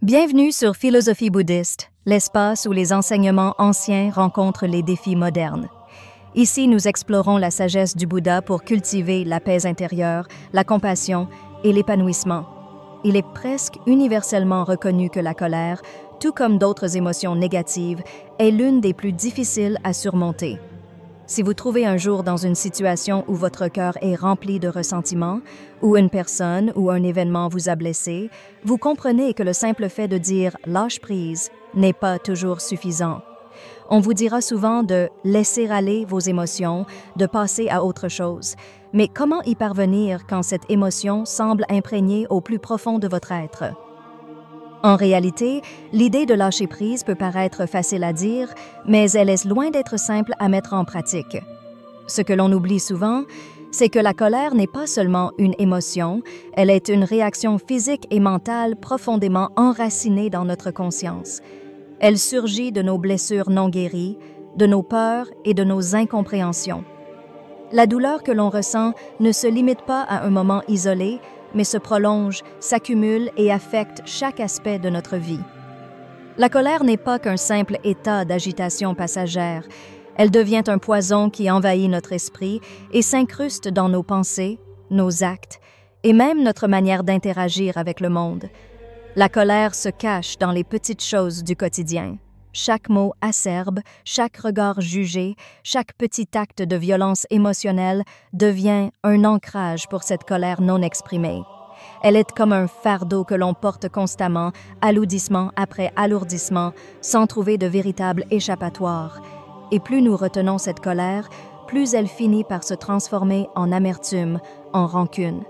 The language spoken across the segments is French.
Bienvenue sur Philosophie bouddhiste, l'espace où les enseignements anciens rencontrent les défis modernes. Ici, nous explorons la sagesse du Bouddha pour cultiver la paix intérieure, la compassion et l'épanouissement. Il est presque universellement reconnu que la colère, tout comme d'autres émotions négatives, est l'une des plus difficiles à surmonter. Si vous trouvez un jour dans une situation où votre cœur est rempli de ressentiment, où une personne ou un événement vous a blessé, vous comprenez que le simple fait de dire « lâche prise » n'est pas toujours suffisant. On vous dira souvent de laisser aller vos émotions, de passer à autre chose. Mais comment y parvenir quand cette émotion semble imprégnée au plus profond de votre être? En réalité, l'idée de lâcher prise peut paraître facile à dire, mais elle est loin d'être simple à mettre en pratique. Ce que l'on oublie souvent, c'est que la colère n'est pas seulement une émotion, elle est une réaction physique et mentale profondément enracinée dans notre conscience. Elle surgit de nos blessures non guéries, de nos peurs et de nos incompréhensions. La douleur que l'on ressent ne se limite pas à un moment isolé, mais se prolonge, s'accumule et affecte chaque aspect de notre vie. La colère n'est pas qu'un simple état d'agitation passagère. Elle devient un poison qui envahit notre esprit et s'incruste dans nos pensées, nos actes et même notre manière d'interagir avec le monde. La colère se cache dans les petites choses du quotidien. Chaque mot acerbe, chaque regard jugé, chaque petit acte de violence émotionnelle devient un ancrage pour cette colère non exprimée. Elle est comme un fardeau que l'on porte constamment, alourdissement après alourdissement, sans trouver de véritable échappatoire. Et plus nous retenons cette colère, plus elle finit par se transformer en amertume, en rancune.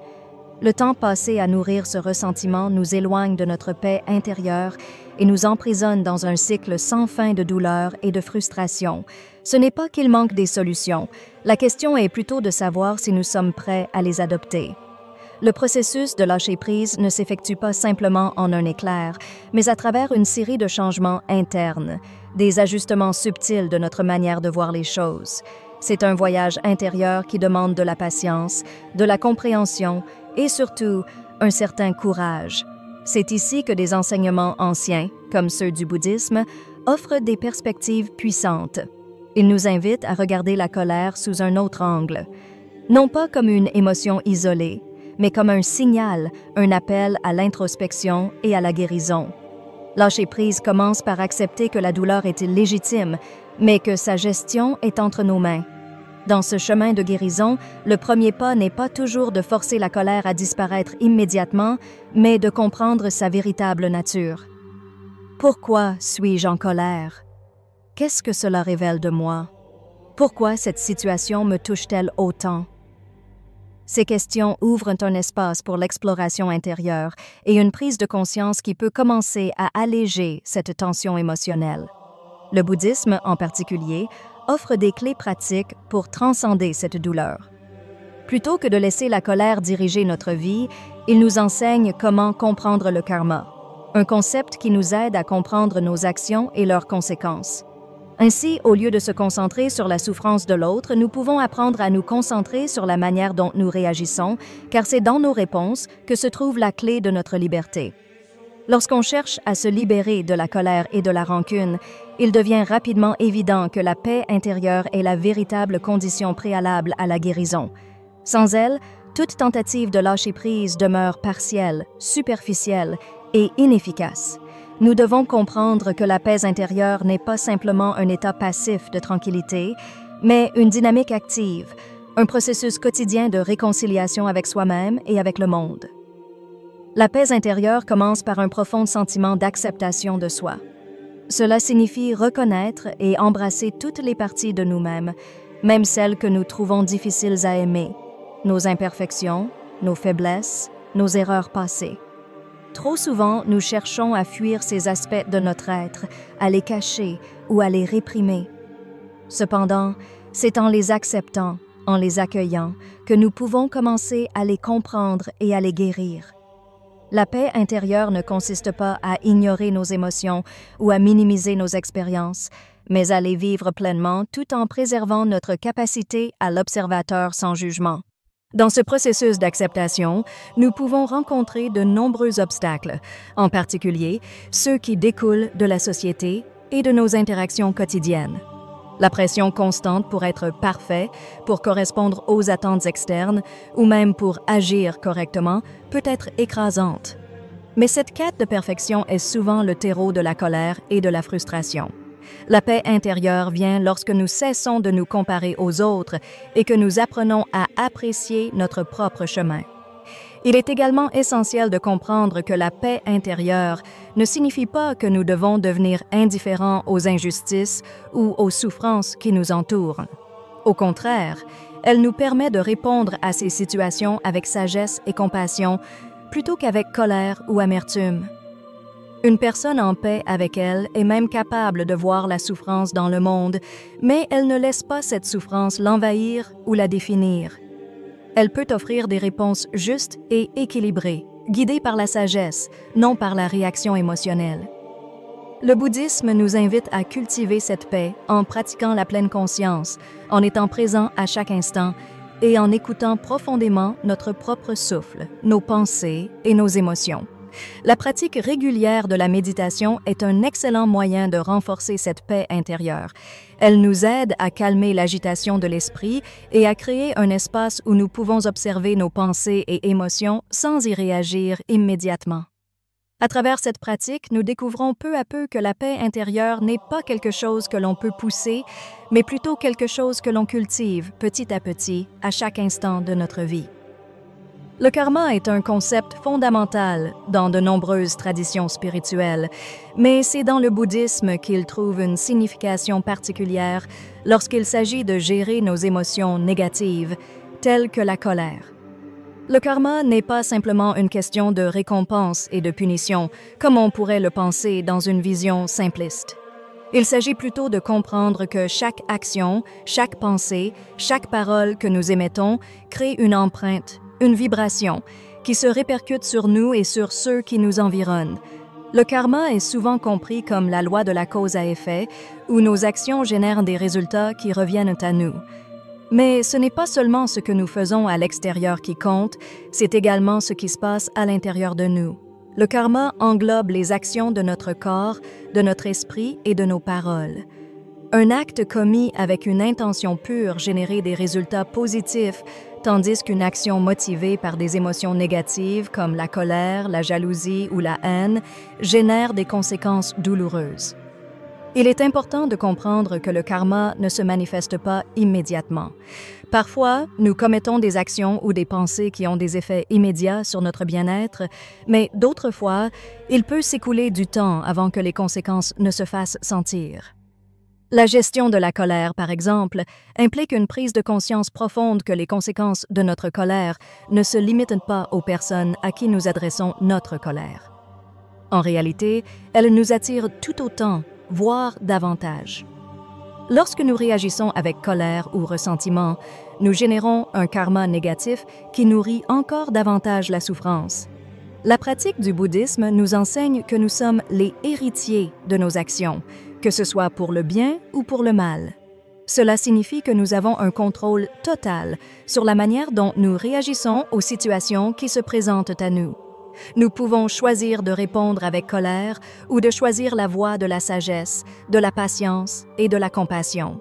Le temps passé à nourrir ce ressentiment nous éloigne de notre paix intérieure et nous emprisonne dans un cycle sans fin de douleur et de frustration. Ce n'est pas qu'il manque des solutions. La question est plutôt de savoir si nous sommes prêts à les adopter. Le processus de lâcher prise ne s'effectue pas simplement en un éclair, mais à travers une série de changements internes, des ajustements subtils de notre manière de voir les choses. C'est un voyage intérieur qui demande de la patience, de la compréhension et surtout un certain courage. C'est ici que des enseignements anciens, comme ceux du bouddhisme, offrent des perspectives puissantes. Ils nous invitent à regarder la colère sous un autre angle, non pas comme une émotion isolée, mais comme un signal, un appel à l'introspection et à la guérison. Lâcher prise commence par accepter que la douleur est légitime, mais que sa gestion est entre nos mains. Dans ce chemin de guérison, le premier pas n'est pas toujours de forcer la colère à disparaître immédiatement, mais de comprendre sa véritable nature. Pourquoi suis-je en colère? Qu'est-ce que cela révèle de moi? Pourquoi cette situation me touche-t-elle autant? Ces questions ouvrent un espace pour l'exploration intérieure et une prise de conscience qui peut commencer à alléger cette tension émotionnelle. Le bouddhisme, en particulier, offre des clés pratiques pour transcender cette douleur. Plutôt que de laisser la colère diriger notre vie, il nous enseigne comment comprendre le karma, un concept qui nous aide à comprendre nos actions et leurs conséquences. Ainsi, au lieu de se concentrer sur la souffrance de l'autre, nous pouvons apprendre à nous concentrer sur la manière dont nous réagissons, car c'est dans nos réponses que se trouve la clé de notre liberté. Lorsqu'on cherche à se libérer de la colère et de la rancune, il devient rapidement évident que la paix intérieure est la véritable condition préalable à la guérison. Sans elle, toute tentative de lâcher prise demeure partielle, superficielle et inefficace. Nous devons comprendre que la paix intérieure n'est pas simplement un état passif de tranquillité, mais une dynamique active, un processus quotidien de réconciliation avec soi-même et avec le monde. La paix intérieure commence par un profond sentiment d'acceptation de soi. Cela signifie reconnaître et embrasser toutes les parties de nous-mêmes, même celles que nous trouvons difficiles à aimer, nos imperfections, nos faiblesses, nos erreurs passées. Trop souvent, nous cherchons à fuir ces aspects de notre être, à les cacher ou à les réprimer. Cependant, c'est en les acceptant, en les accueillant, que nous pouvons commencer à les comprendre et à les guérir. La paix intérieure ne consiste pas à ignorer nos émotions ou à minimiser nos expériences, mais à les vivre pleinement tout en préservant notre capacité à l'observateur sans jugement. Dans ce processus d'acceptation, nous pouvons rencontrer de nombreux obstacles, en particulier ceux qui découlent de la société et de nos interactions quotidiennes. La pression constante pour être parfait, pour correspondre aux attentes externes ou même pour agir correctement peut être écrasante. Mais cette quête de perfection est souvent le terreau de la colère et de la frustration. La paix intérieure vient lorsque nous cessons de nous comparer aux autres et que nous apprenons à apprécier notre propre chemin. Il est également essentiel de comprendre que la paix intérieure ne signifie pas que nous devons devenir indifférents aux injustices ou aux souffrances qui nous entourent. Au contraire, elle nous permet de répondre à ces situations avec sagesse et compassion plutôt qu'avec colère ou amertume. Une personne en paix avec elle est même capable de voir la souffrance dans le monde, mais elle ne laisse pas cette souffrance l'envahir ou la définir. Elle peut offrir des réponses justes et équilibrées, guidées par la sagesse, non par la réaction émotionnelle. Le bouddhisme nous invite à cultiver cette paix en pratiquant la pleine conscience, en étant présent à chaque instant et en écoutant profondément notre propre souffle, nos pensées et nos émotions. La pratique régulière de la méditation est un excellent moyen de renforcer cette paix intérieure. Elle nous aide à calmer l'agitation de l'esprit et à créer un espace où nous pouvons observer nos pensées et émotions sans y réagir immédiatement. À travers cette pratique, nous découvrons peu à peu que la paix intérieure n'est pas quelque chose que l'on peut pousser, mais plutôt quelque chose que l'on cultive petit à petit à chaque instant de notre vie. Le karma est un concept fondamental dans de nombreuses traditions spirituelles, mais c'est dans le bouddhisme qu'il trouve une signification particulière lorsqu'il s'agit de gérer nos émotions négatives, telles que la colère. Le karma n'est pas simplement une question de récompense et de punition, comme on pourrait le penser dans une vision simpliste. Il s'agit plutôt de comprendre que chaque action, chaque pensée, chaque parole que nous émettons crée une empreinte, une vibration, qui se répercute sur nous et sur ceux qui nous environnent. Le karma est souvent compris comme la loi de la cause à effet, où nos actions génèrent des résultats qui reviennent à nous. Mais ce n'est pas seulement ce que nous faisons à l'extérieur qui compte, c'est également ce qui se passe à l'intérieur de nous. Le karma englobe les actions de notre corps, de notre esprit et de nos paroles. Un acte commis avec une intention pure génère des résultats positifs, tandis qu'une action motivée par des émotions négatives comme la colère, la jalousie ou la haine génère des conséquences douloureuses. Il est important de comprendre que le karma ne se manifeste pas immédiatement. Parfois, nous commettons des actions ou des pensées qui ont des effets immédiats sur notre bien-être, mais d'autres fois, il peut s'écouler du temps avant que les conséquences ne se fassent sentir. La gestion de la colère, par exemple, implique une prise de conscience profonde que les conséquences de notre colère ne se limitent pas aux personnes à qui nous adressons notre colère. En réalité, elles nous attirent tout autant, voire davantage. Lorsque nous réagissons avec colère ou ressentiment, nous générons un karma négatif qui nourrit encore davantage la souffrance. La pratique du bouddhisme nous enseigne que nous sommes les héritiers de nos actions, que ce soit pour le bien ou pour le mal. Cela signifie que nous avons un contrôle total sur la manière dont nous réagissons aux situations qui se présentent à nous. Nous pouvons choisir de répondre avec colère ou de choisir la voie de la sagesse, de la patience et de la compassion.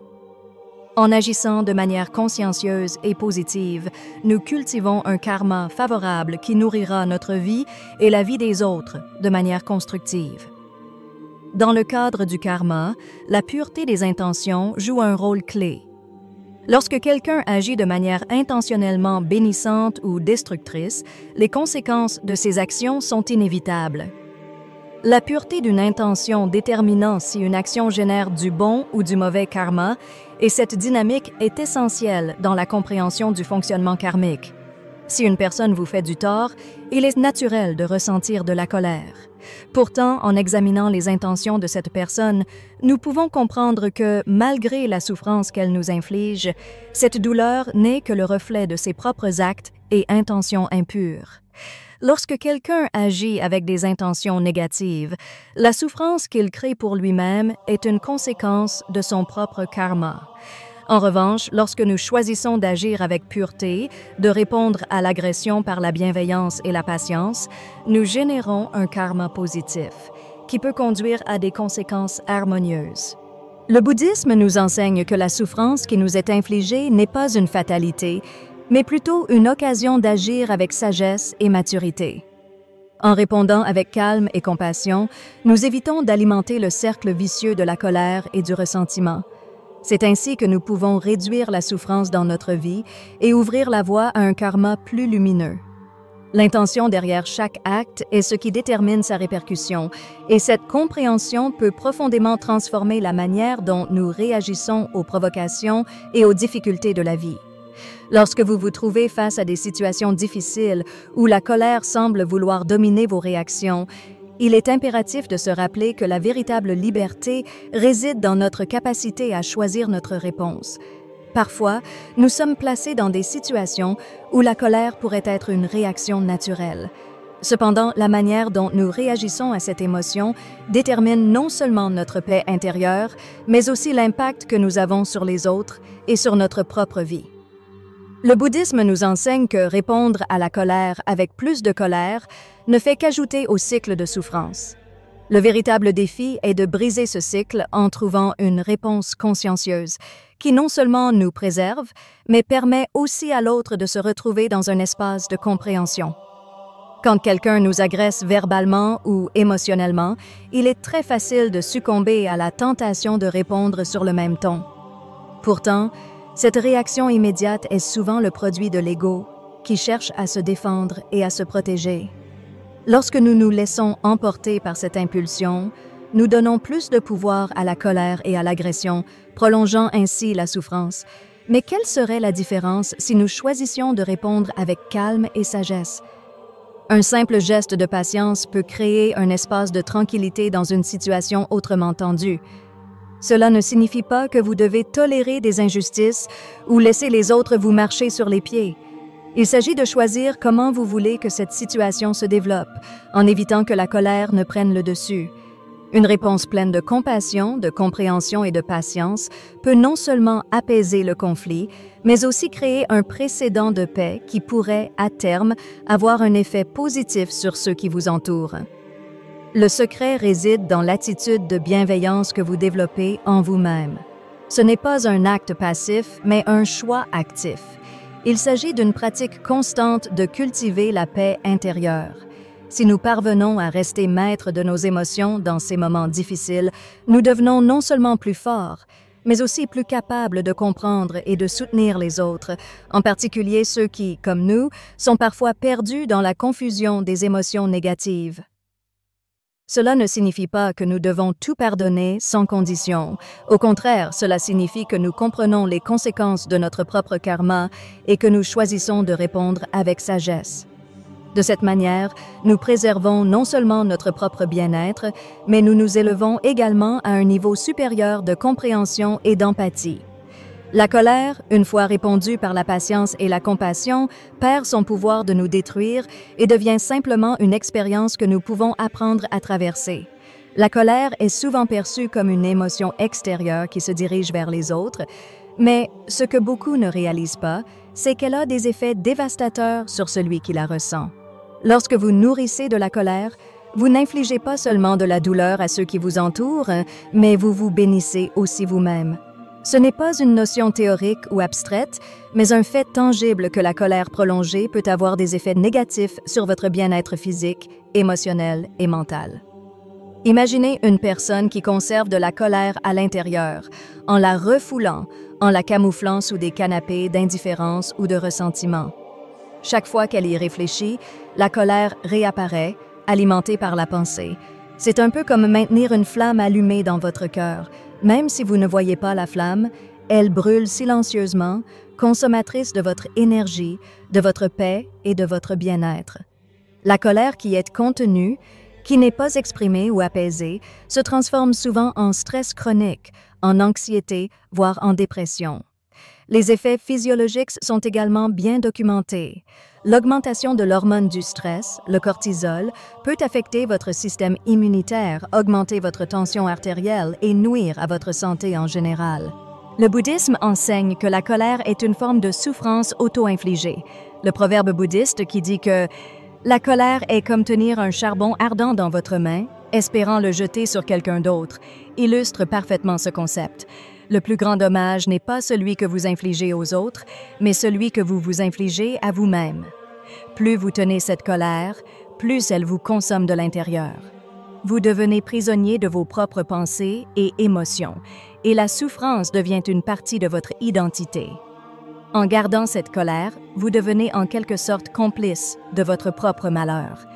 En agissant de manière consciencieuse et positive, nous cultivons un karma favorable qui nourrira notre vie et la vie des autres de manière constructive. Dans le cadre du karma, la pureté des intentions joue un rôle clé. Lorsque quelqu'un agit de manière intentionnellement bénissante ou destructrice, les conséquences de ses actions sont inévitables. La pureté d'une intention déterminant si une action génère du bon ou du mauvais karma, et cette dynamique est essentielle dans la compréhension du fonctionnement karmique. Si une personne vous fait du tort, il est naturel de ressentir de la colère. Pourtant, en examinant les intentions de cette personne, nous pouvons comprendre que, malgré la souffrance qu'elle nous inflige, cette douleur n'est que le reflet de ses propres actes et intentions impures. Lorsque quelqu'un agit avec des intentions négatives, la souffrance qu'il crée pour lui-même est une conséquence de son propre karma. En revanche, lorsque nous choisissons d'agir avec pureté, de répondre à l'agression par la bienveillance et la patience, nous générons un karma positif, qui peut conduire à des conséquences harmonieuses. Le bouddhisme nous enseigne que la souffrance qui nous est infligée n'est pas une fatalité, mais plutôt une occasion d'agir avec sagesse et maturité. En répondant avec calme et compassion, nous évitons d'alimenter le cercle vicieux de la colère et du ressentiment. C'est ainsi que nous pouvons réduire la souffrance dans notre vie et ouvrir la voie à un karma plus lumineux. L'intention derrière chaque acte est ce qui détermine sa répercussion, et cette compréhension peut profondément transformer la manière dont nous réagissons aux provocations et aux difficultés de la vie. Lorsque vous vous trouvez face à des situations difficiles où la colère semble vouloir dominer vos réactions, il est impératif de se rappeler que la véritable liberté réside dans notre capacité à choisir notre réponse. Parfois, nous sommes placés dans des situations où la colère pourrait être une réaction naturelle. Cependant, la manière dont nous réagissons à cette émotion détermine non seulement notre paix intérieure, mais aussi l'impact que nous avons sur les autres et sur notre propre vie. Le bouddhisme nous enseigne que répondre à la colère avec plus de colère ne fait qu'ajouter au cycle de souffrance. Le véritable défi est de briser ce cycle en trouvant une réponse consciencieuse qui non seulement nous préserve, mais permet aussi à l'autre de se retrouver dans un espace de compréhension. Quand quelqu'un nous agresse verbalement ou émotionnellement, il est très facile de succomber à la tentation de répondre sur le même ton. Pourtant, cette réaction immédiate est souvent le produit de l'ego, qui cherche à se défendre et à se protéger. Lorsque nous nous laissons emporter par cette impulsion, nous donnons plus de pouvoir à la colère et à l'agression, prolongeant ainsi la souffrance. Mais quelle serait la différence si nous choisissions de répondre avec calme et sagesse? Un simple geste de patience peut créer un espace de tranquillité dans une situation autrement tendue. Cela ne signifie pas que vous devez tolérer des injustices ou laisser les autres vous marcher sur les pieds. Il s'agit de choisir comment vous voulez que cette situation se développe, en évitant que la colère ne prenne le dessus. Une réponse pleine de compassion, de compréhension et de patience peut non seulement apaiser le conflit, mais aussi créer un précédent de paix qui pourrait, à terme, avoir un effet positif sur ceux qui vous entourent. Le secret réside dans l'attitude de bienveillance que vous développez en vous-même. Ce n'est pas un acte passif, mais un choix actif. Il s'agit d'une pratique constante de cultiver la paix intérieure. Si nous parvenons à rester maîtres de nos émotions dans ces moments difficiles, nous devenons non seulement plus forts, mais aussi plus capables de comprendre et de soutenir les autres, en particulier ceux qui, comme nous, sont parfois perdus dans la confusion des émotions négatives. Cela ne signifie pas que nous devons tout pardonner sans condition. Au contraire, cela signifie que nous comprenons les conséquences de notre propre karma et que nous choisissons de répondre avec sagesse. De cette manière, nous préservons non seulement notre propre bien-être, mais nous nous élevons également à un niveau supérieur de compréhension et d'empathie. La colère, une fois répondue par la patience et la compassion, perd son pouvoir de nous détruire et devient simplement une expérience que nous pouvons apprendre à traverser. La colère est souvent perçue comme une émotion extérieure qui se dirige vers les autres, mais ce que beaucoup ne réalisent pas, c'est qu'elle a des effets dévastateurs sur celui qui la ressent. Lorsque vous nourrissez de la colère, vous n'infligez pas seulement de la douleur à ceux qui vous entourent, mais vous vous bénissez aussi vous-même. Ce n'est pas une notion théorique ou abstraite, mais un fait tangible que la colère prolongée peut avoir des effets négatifs sur votre bien-être physique, émotionnel et mental. Imaginez une personne qui conserve de la colère à l'intérieur, en la refoulant, en la camouflant sous des canapés d'indifférence ou de ressentiment. Chaque fois qu'elle y réfléchit, la colère réapparaît, alimentée par la pensée. C'est un peu comme maintenir une flamme allumée dans votre cœur. Même si vous ne voyez pas la flamme, elle brûle silencieusement, consommatrice de votre énergie, de votre paix et de votre bien-être. La colère qui est contenue, qui n'est pas exprimée ou apaisée, se transforme souvent en stress chronique, en anxiété, voire en dépression. Les effets physiologiques sont également bien documentés. L'augmentation de l'hormone du stress, le cortisol, peut affecter votre système immunitaire, augmenter votre tension artérielle et nuire à votre santé en général. Le bouddhisme enseigne que la colère est une forme de souffrance auto-infligée. Le proverbe bouddhiste qui dit que « La colère est comme tenir un charbon ardent dans votre main, espérant le jeter sur quelqu'un d'autre » illustre parfaitement ce concept. Le plus grand dommage n'est pas celui que vous infligez aux autres, mais celui que vous vous infligez à vous-même. Plus vous tenez cette colère, plus elle vous consomme de l'intérieur. Vous devenez prisonnier de vos propres pensées et émotions, et la souffrance devient une partie de votre identité. En gardant cette colère, vous devenez en quelque sorte complice de votre propre malheur.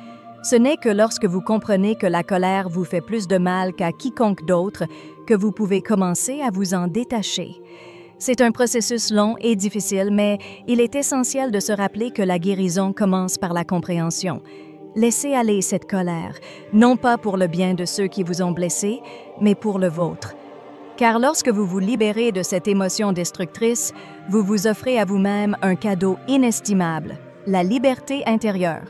Ce n'est que lorsque vous comprenez que la colère vous fait plus de mal qu'à quiconque d'autre que vous pouvez commencer à vous en détacher. C'est un processus long et difficile, mais il est essentiel de se rappeler que la guérison commence par la compréhension. Laissez aller cette colère, non pas pour le bien de ceux qui vous ont blessé, mais pour le vôtre. Car lorsque vous vous libérez de cette émotion destructrice, vous vous offrez à vous-même un cadeau inestimable, la liberté intérieure.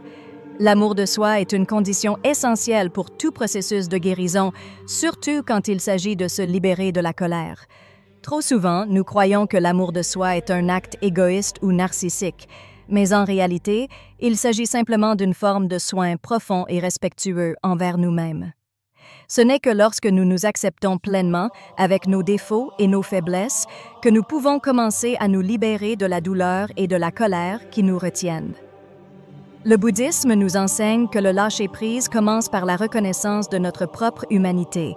L'amour de soi est une condition essentielle pour tout processus de guérison, surtout quand il s'agit de se libérer de la colère. Trop souvent, nous croyons que l'amour de soi est un acte égoïste ou narcissique, mais en réalité, il s'agit simplement d'une forme de soin profond et respectueux envers nous-mêmes. Ce n'est que lorsque nous nous acceptons pleinement, avec nos défauts et nos faiblesses, que nous pouvons commencer à nous libérer de la douleur et de la colère qui nous retiennent. Le bouddhisme nous enseigne que le lâcher-prise commence par la reconnaissance de notre propre humanité.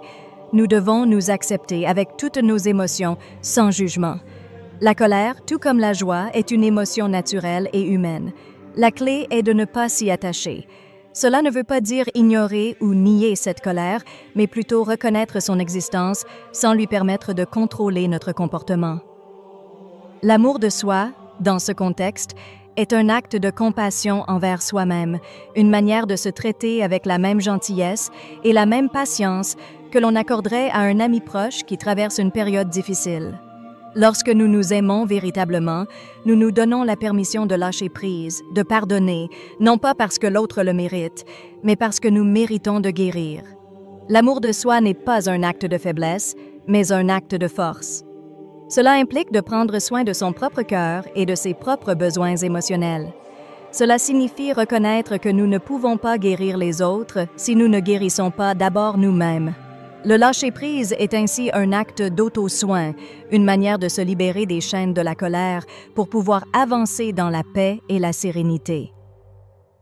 Nous devons nous accepter avec toutes nos émotions, sans jugement. La colère, tout comme la joie, est une émotion naturelle et humaine. La clé est de ne pas s'y attacher. Cela ne veut pas dire ignorer ou nier cette colère, mais plutôt reconnaître son existence sans lui permettre de contrôler notre comportement. L'amour de soi, dans ce contexte, est un acte de compassion envers soi-même, une manière de se traiter avec la même gentillesse et la même patience que l'on accorderait à un ami proche qui traverse une période difficile. Lorsque nous nous aimons véritablement, nous nous donnons la permission de lâcher prise, de pardonner, non pas parce que l'autre le mérite, mais parce que nous méritons de guérir. L'amour de soi n'est pas un acte de faiblesse, mais un acte de force. Cela implique de prendre soin de son propre cœur et de ses propres besoins émotionnels. Cela signifie reconnaître que nous ne pouvons pas guérir les autres si nous ne guérissons pas d'abord nous-mêmes. Le lâcher-prise est ainsi un acte d'auto-soin, une manière de se libérer des chaînes de la colère pour pouvoir avancer dans la paix et la sérénité.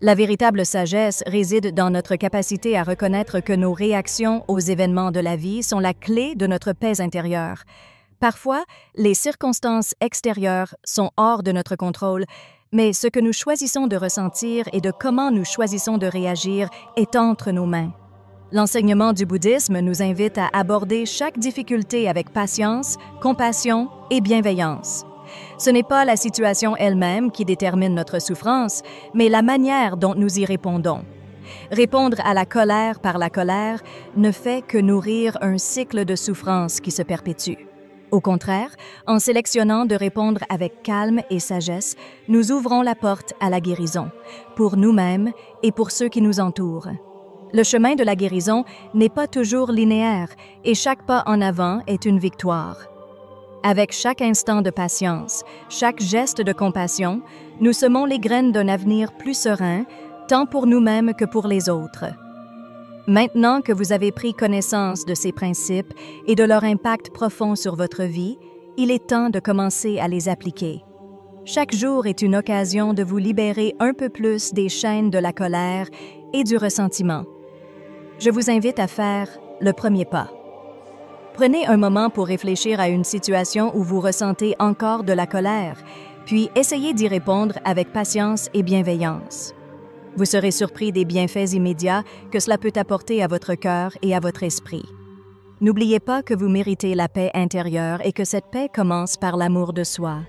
La véritable sagesse réside dans notre capacité à reconnaître que nos réactions aux événements de la vie sont la clé de notre paix intérieure. Parfois, les circonstances extérieures sont hors de notre contrôle, mais ce que nous choisissons de ressentir et de comment nous choisissons de réagir est entre nos mains. L'enseignement du bouddhisme nous invite à aborder chaque difficulté avec patience, compassion et bienveillance. Ce n'est pas la situation elle-même qui détermine notre souffrance, mais la manière dont nous y répondons. Répondre à la colère par la colère ne fait que nourrir un cycle de souffrance qui se perpétue. Au contraire, en sélectionnant de répondre avec calme et sagesse, nous ouvrons la porte à la guérison, pour nous-mêmes et pour ceux qui nous entourent. Le chemin de la guérison n'est pas toujours linéaire et chaque pas en avant est une victoire. Avec chaque instant de patience, chaque geste de compassion, nous semons les graines d'un avenir plus serein, tant pour nous-mêmes que pour les autres. Maintenant que vous avez pris connaissance de ces principes et de leur impact profond sur votre vie, il est temps de commencer à les appliquer. Chaque jour est une occasion de vous libérer un peu plus des chaînes de la colère et du ressentiment. Je vous invite à faire le premier pas. Prenez un moment pour réfléchir à une situation où vous ressentez encore de la colère, puis essayez d'y répondre avec patience et bienveillance. Vous serez surpris des bienfaits immédiats que cela peut apporter à votre cœur et à votre esprit. N'oubliez pas que vous méritez la paix intérieure et que cette paix commence par l'amour de soi.